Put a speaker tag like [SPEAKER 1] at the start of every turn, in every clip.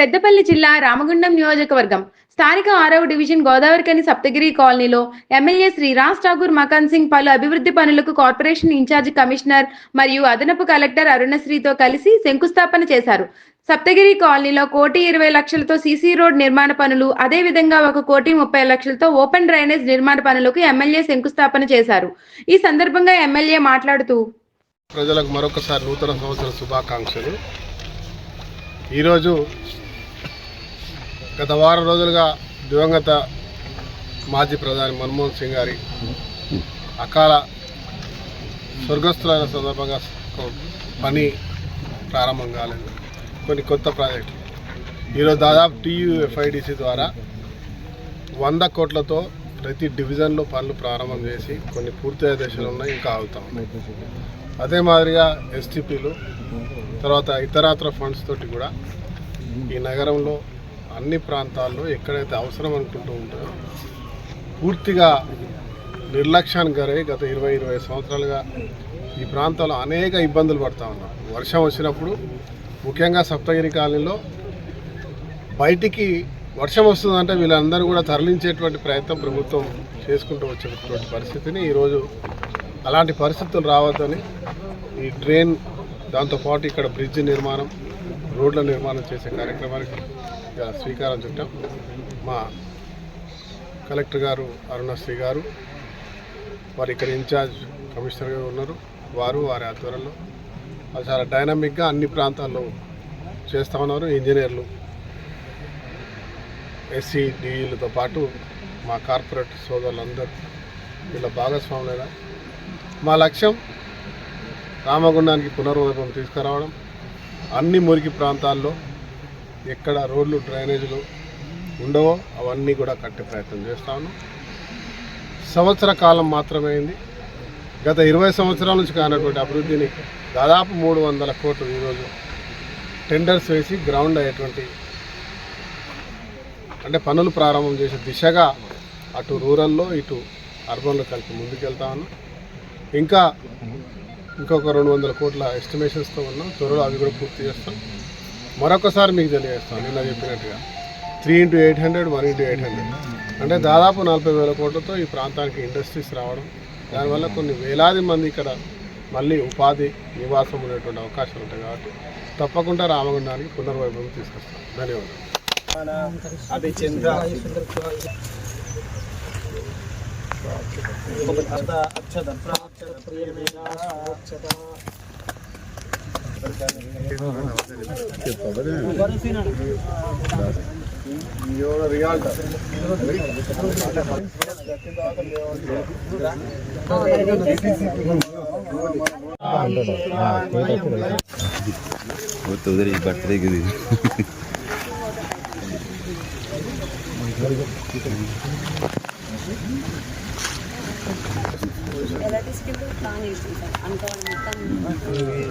[SPEAKER 1] పెద్దపల్లి జిల్లా రామగుండం నియోజకవర్గం స్థానిక 6వ డివిజన్ గోదావరికని సప్తగిరి కాలనీలో ఎమ్మెల్యే శ్రీ రాజ్ ఠాకూర్ మకాన్ సింగ్ పలు అభివృద్ధి పనులకు కార్పొరేషన్ ఇన్ఛార్జి కమిషనర్ మరియు అదనపు కలెక్టర్ అరుణశ్రీతో కలిసి శంకుస్థాపన చేశారు. సప్తగిరి కాలనీలో 1,20,00,000తో సీసీ రోడ్ నిర్మాణ పనులు, అదేవిధంగా 1,30,00,000తో ఓపెన్ డ్రైనేజ్ నిర్మాణ పనులకు ఎమ్మెల్యే శంకుస్థాపన చేశారు. ఈ సందర్భంగా ఎమ్మెల్యే మాట్లాడుతూ
[SPEAKER 2] ప్రజలకు మరొకసారి నూతన సంవత్సర శుభాకాంక్షలు. ఈరోజు గత వారం రోజులుగా దివంగత మాజీ ప్రధాని మన్మోహన్ సింగ్ గారి అకాల స్వర్గస్థులైన సందర్భంగా పని ప్రారంభం కాలేదు. కొన్ని కొత్త ప్రాజెక్టులు ఈరోజు దాదాపు TUFIDC ద్వారా 100 కోట్లతో ప్రతి డివిజన్లో పనులు ప్రారంభం చేసి కొన్ని పూర్తయ్యే దశలు ఉన్నాయి, ఇంకా ఆగుతూ ఉన్నాయి. అదే మాదిరిగా STPలు తర్వాత ఇతరత్ర ఫండ్స్ తోటి కూడా ఈ నగరంలో అన్ని ప్రాంతాల్లో ఎక్కడైతే అవసరం అనుకుంటూ ఉంటారో పూర్తిగా నిర్లక్ష్యానికి గురై గత 20 సంవత్సరాలుగా ఈ ప్రాంతంలో అనేక ఇబ్బందులు పడుతూ ఉన్నారు. వర్షం వచ్చినప్పుడు ముఖ్యంగా సప్తగిరి కాలనీలో బయటికి వర్షం వస్తుందంటే వీళ్ళందరూ కూడా తరలించేటువంటి ప్రయత్నం ప్రభుత్వం చేసుకుంటూ వచ్చేటువంటి పరిస్థితిని ఈరోజు అలాంటి పరిస్థితులు రావద్దని ఈ డ్రైన్ దాంతోపాటు ఇక్కడ బ్రిడ్జ్ నిర్మాణం, రోడ్ల నిర్మాణం చేసే కార్యక్రమానికి శ్రీకారం చుట్టాం. మా కలెక్టర్ గారు అరుణశ్రీ గారు, వారు ఇక్కడ ఇన్ఛార్జ్ కమిషనర్ గారు ఉన్నారు, వారి ఆధ్వర్యంలో అది చాలా డైనమిక్గా అన్ని ప్రాంతాల్లో చేస్తూ ఉన్నారు. ఇంజనీర్లు, SCDలతో పాటు మా కార్పొరేట్ సోదరులందరూ వీళ్ళ భాగస్వాములైన మా లక్ష్యం రామగుండానికి పునర్వైభవం తీసుకురావడం, అన్ని మురికి ప్రాంతాల్లో ఎక్కడ రోడ్లు డ్రైనేజీలు ఉండవో అవన్నీ కూడా కట్టే ప్రయత్నం చేస్తా ఉన్నాం. సంవత్సర కాలం మాత్రమే అయింది. గత 20 సంవత్సరాల నుంచి కానటువంటి అభివృద్ధిని దాదాపు 300 కోట్లు ఈరోజు టెండర్స్ వేసి గ్రౌండ్ అయ్యేటువంటి అంటే పనులు ప్రారంభం చేసే దిశగా అటు రూరల్లో ఇటు అర్బన్లో కలిపి ముందుకెళ్తా ఉన్నాం. ఇంకొక 200 కోట్ల ఎస్టిమేషన్స్తో ఉన్నాం. త్వరలో అవి కూడా పూర్తి చేస్తాం. మరొకసారి మీకు తెలియజేస్తాం, నిన్న చెప్పినట్టుగా 3x800 1x800 అంటే దాదాపు 40,000 కోట్లతో ఈ ప్రాంతానికి ఇండస్ట్రీస్ రావడం, దానివల్ల కొన్ని వేలాది మంది ఇక్కడ మళ్ళీ ఉపాధి నివాసం ఉండేటువంటి అవకాశాలు ఉంటాయి. కాబట్టి తప్పకుండా రామగుండానికి పునర్వైభవం తీసుకొస్తాం. ధన్యవాదాలు.
[SPEAKER 3] उधर बर्थडे के दिन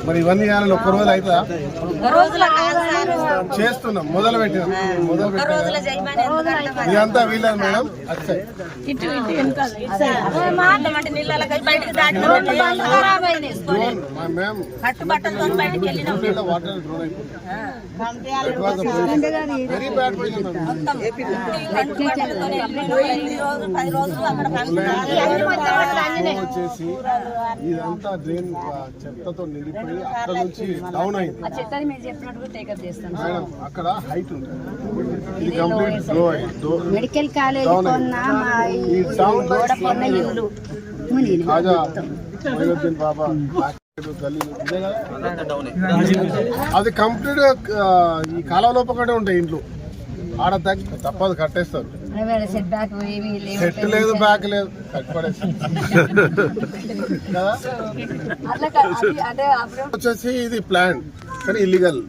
[SPEAKER 2] మరి ఇవన్నీ కానీ ఒక్క రోజులు అవుతుందా? చేస్తున్నాం, మొదలు పెట్టినాం. ఇదంతా వీళ్ళని madam water drone very bad వచ్చేసి ఇదంతా డ్రైన్ చెత్తతో నిండిపోయి అక్కడ నుంచి డౌన్ అయింది. మేడం అక్కడ హైట్ ఉంటుంది, ఇది కంప్లీట్ గ్లో అయింది.
[SPEAKER 4] మెడికల్ కాలేజ్
[SPEAKER 2] బాబా అది కంప్లీట్ ఈ కాలువ లోపలే ఉంటాయి ఇంట్లో. ఆడ తప్పదు, కట్టేస్తారు. సెట్ లేదు, బ్యాక్ లేదు, కట్టుపడేస్తారు కదా. వచ్చేసి ఇది ప్లాన్ కానీ ఇల్లీగల్.